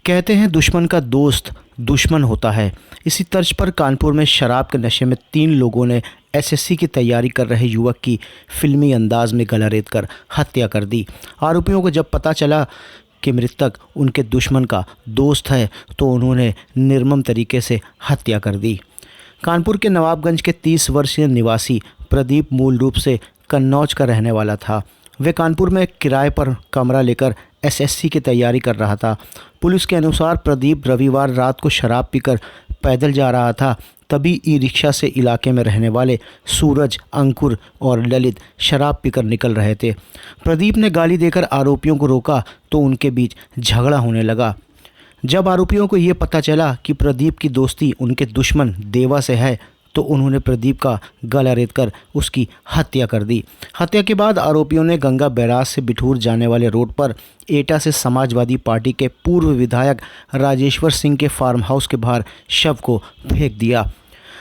कहते हैं दुश्मन का दोस्त दुश्मन होता है। इसी तर्ज पर कानपुर में शराब के नशे में 3 लोगों ने एसएससी की तैयारी कर रहे युवक की फिल्मी अंदाज में गला रेत कर हत्या कर दी। आरोपियों को जब पता चला कि मृतक उनके दुश्मन का दोस्त है तो उन्होंने निर्मम तरीके से हत्या कर दी। कानपुर के नवाबगंज के 30 वर्षीय निवासी प्रदीप मूल रूप से कन्नौज का रहने वाला था। वे कानपुर में किराए पर कमरा लेकर एसएससी की तैयारी कर रहा था। पुलिस के अनुसार प्रदीप रविवार रात को शराब पीकर पैदल जा रहा था। तभी ई रिक्शा से इलाके में रहने वाले सूरज, अंकुर और ललित शराब पीकर निकल रहे थे। प्रदीप ने गाली देकर आरोपियों को रोका तो उनके बीच झगड़ा होने लगा। जब आरोपियों को ये पता चला कि प्रदीप की दोस्ती उनके दुश्मन देवा से है तो उन्होंने प्रदीप का गला रेत कर उसकी हत्या कर दी। हत्या के बाद आरोपियों ने गंगा बैराज से बिठूर जाने वाले रोड पर एटा से समाजवादी पार्टी के पूर्व विधायक राजेश्वर सिंह के फार्म हाउस के बाहर शव को फेंक दिया।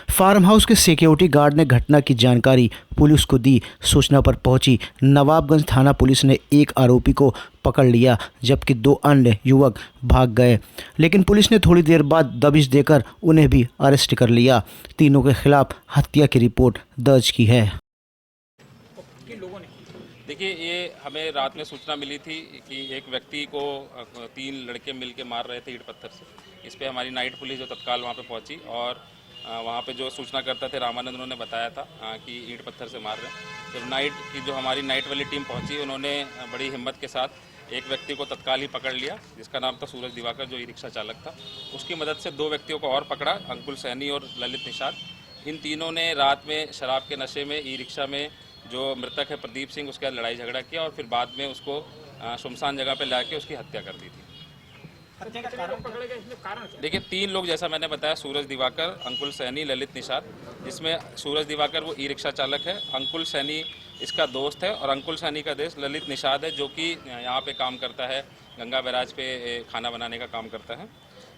फार्म हाउस के सिक्योरिटी गार्ड ने घटना की जानकारी पुलिस को दी। सूचना पर पहुंची नवाबगंज थाना पुलिस ने एक आरोपी को पकड़ लिया जबकि 2 अन्य युवक भाग गए, लेकिन पुलिस ने थोड़ी देर बाद दबिश देकर उन्हें भी अरेस्ट कर लिया। तीनों के खिलाफ हत्या की रिपोर्ट दर्ज की है। देखिए, ये हमें रात में सूचना मिली थी कि एक व्यक्ति को 3 लड़के मिलके मार रहे थे ईंट पत्थर से। इस पे हमारी नाइट पुलिस जो तत्काल वहाँ पे पहुँची और वहाँ पे जो सूचनाकर्ता थे रामानंद, उन्होंने बताया था कि ईंट पत्थर से मार रहे हैं। जब नाइट की जो हमारी नाइट वाली टीम पहुँची, उन्होंने बड़ी हिम्मत के साथ एक व्यक्ति को तत्काल ही पकड़ लिया जिसका नाम था सूरज दिवाकर, जो ई रिक्शा चालक था। उसकी मदद से 2 व्यक्तियों को और पकड़ा, अंकुल सैनी और ललित निषाद। इन तीनों ने रात में शराब के नशे में ई रिक्शा में जो मृतक है प्रदीप सिंह, उसके साथ लड़ाई झगड़ा किया और फिर बाद में उसको सुनसान जगह पर लाके उसकी हत्या कर दी थी। देखिए, 3 लोग जैसा मैंने बताया, सूरज दिवाकर, अंकुल सैनी, ललित निषाद। जिसमें सूरज दिवाकर वो ई रिक्शा चालक है, अंकुल सैनी इसका दोस्त है और अंकुल सैनी का दोस्त ललित निषाद है जो कि यहाँ पे काम करता है, गंगा बैराज पे खाना बनाने का काम करता है।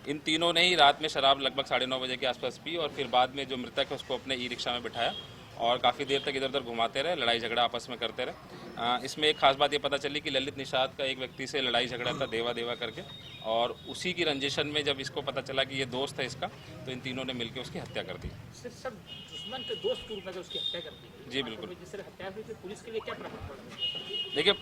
इन तीनों ने ही रात में शराब लगभग 9:30 बजे के आसपास पी और फिर बाद में जो मृतक है उसको अपने ई रिक्शा में बिठाया और काफ़ी देर तक इधर उधर घुमाते रहे, लड़ाई झगड़ा आपस में करते रहे। इसमें एक खास बात ये पता चली कि ललित निषाद का एक व्यक्ति से लड़ाई झगड़ा था, देवा करके, और उसी की रंजिशन में जब इसको पता चला कि ये दोस्त है इसका, तो इन तीनों ने मिलकर उसकी हत्या कर दी। सब दुश्मन के दोस्त के रूप में उसकी हत्या कर दी। जी बिल्कुल। जिस तरह हत्या हुई थी, पुलिस के लिए क्या प्रभाव पड़ा? देखिए,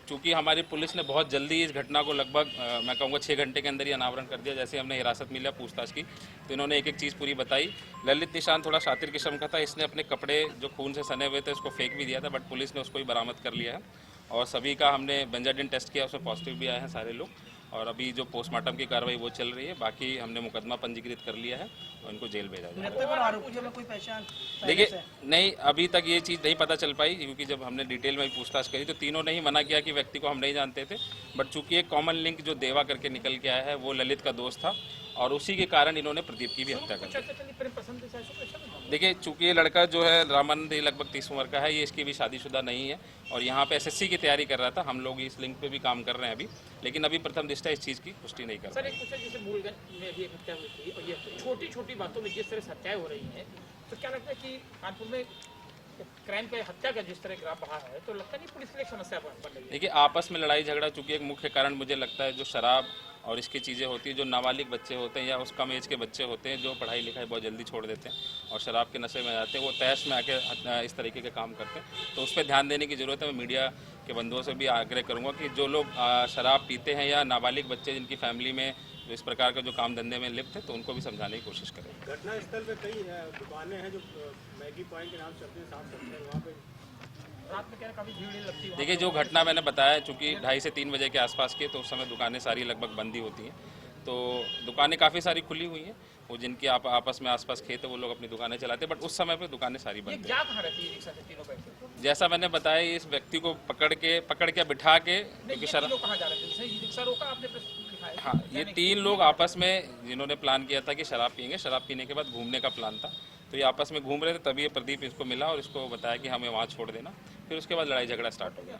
चूँकि हमारी पुलिस ने बहुत जल्दी इस घटना को लगभग मैं कहूँगा 6 घंटे के अंदर ही अनावरण कर दिया। जैसे हमने हिरासत मिला पूछताछ की तो इन्होंने एक चीज़ पूरी बताई। ललित निषाद थोड़ा शातिर किस्म का था, इसने अपने कपड़े जो खून से सने हुए थे उसको फेंक भी दिया था, बट पुलिस ने उसको ही बरामद कर लिया है और सभी का हमने बेंजाडिन टेस्ट किया, उसमें पॉजिटिव भी आए हैं सारे लोग। और अभी जो पोस्टमार्टम की कार्रवाई वो चल रही है। बाकी हमने मुकदमा पंजीकृत कर लिया है और इनको जेल भेजा जाएगा। देखिए, नहीं, अभी तक ये चीज़ नहीं पता चल पाई क्योंकि जब हमने डिटेल में पूछताछ करी तो तीनों ने ही मना किया कि व्यक्ति को हम नहीं जानते थे, बट चूंकि एक कॉमन लिंक जो देवा करके निकल के आया है वो ललित का दोस्त था और उसी के कारण इन्होंने प्रदीप की भी हत्या कर दी। देखिए, चूंकि ये लड़का जो है रामानंद, लगभग 30 उम्र का है, ये इसकी भी शादीशुदा नहीं है और यहाँ पे एसएससी की तैयारी कर रहा था। हम लोग इस लिंक पे भी काम कर रहे हैं अभी, लेकिन अभी प्रथम दृष्टया इस चीज़ की पुष्टि नहीं कर सर, एक क्वेश्चन, जैसे मूलगंज में भी एक हत्या हुई थी और ये छोटी-छोटी बातों में जिस तरह से हत्याएं हो रही हैं, तो क्या लगता है कि कानपुर में क्राइम पे हत्या का जिस तरह ग्राफ बढ़ा है तो लगता नहीं पुलिस के लिए एक समस्या बन रही है? देखिए, आपस में लड़ाई झगड़ा चूंकि एक मुख्य कारण मुझे लगता है जो शराब और इसकी चीज़ें होती हैं, जो नाबालिग बच्चे होते हैं या उस कम एज के बच्चे होते हैं जो पढ़ाई लिखाई बहुत जल्दी छोड़ देते हैं और शराब के नशे में जाते हैं, वो तैश में आके इस तरीके के काम करते हैं, तो उस पर ध्यान देने की ज़रूरत है। मैं मीडिया के बंधुओं से भी आग्रह करूँगा कि जो लोग शराब पीते हैं या नाबालिग बच्चे जिनकी फैमिली में जो इस प्रकार का जो काम धंधे में लिप्त है, तो उनको भी समझाने की कोशिश करें। घटना स्थल पे कई दुकानें हैं जो मैगी पॉइंट के नाम से साफ करते हैं, वहाँ पे रात में क्या काफ़ी भीड़ लगती है? देखिए, जो घटना मैंने बताया, चूँकि 2:30 से 3 बजे के आसपास के, तो उस समय दुकानें सारी लगभग बंद ही होती हैं, तो दुकानें काफ़ी सारी खुली हुई हैं। वो जिनकी आपस में आसपास खेत है वो लोग अपनी दुकानें चलाते हैं, बट उस समय पे दुकानें सारी बंद क्या कहाँ रहती है रिक्शा से तीनों बैठे? जैसा मैंने बताया, इस व्यक्ति को पकड़ के बिठा के, क्योंकि कहाँ जा रहे थे? रिक्शा रोका आपने? हाँ, ये 3 लोग आपस में जिन्होंने प्लान किया था कि शराब पियेंगे, शराब पीने के बाद घूमने का प्लान था, तो ये आपस में घूम रहे थे, तभी ये प्रदीप इसको मिला और इसको बताया कि हमें वहाँ छोड़ देना, फिर उसके बाद लड़ाई झगड़ा स्टार्ट हो गया।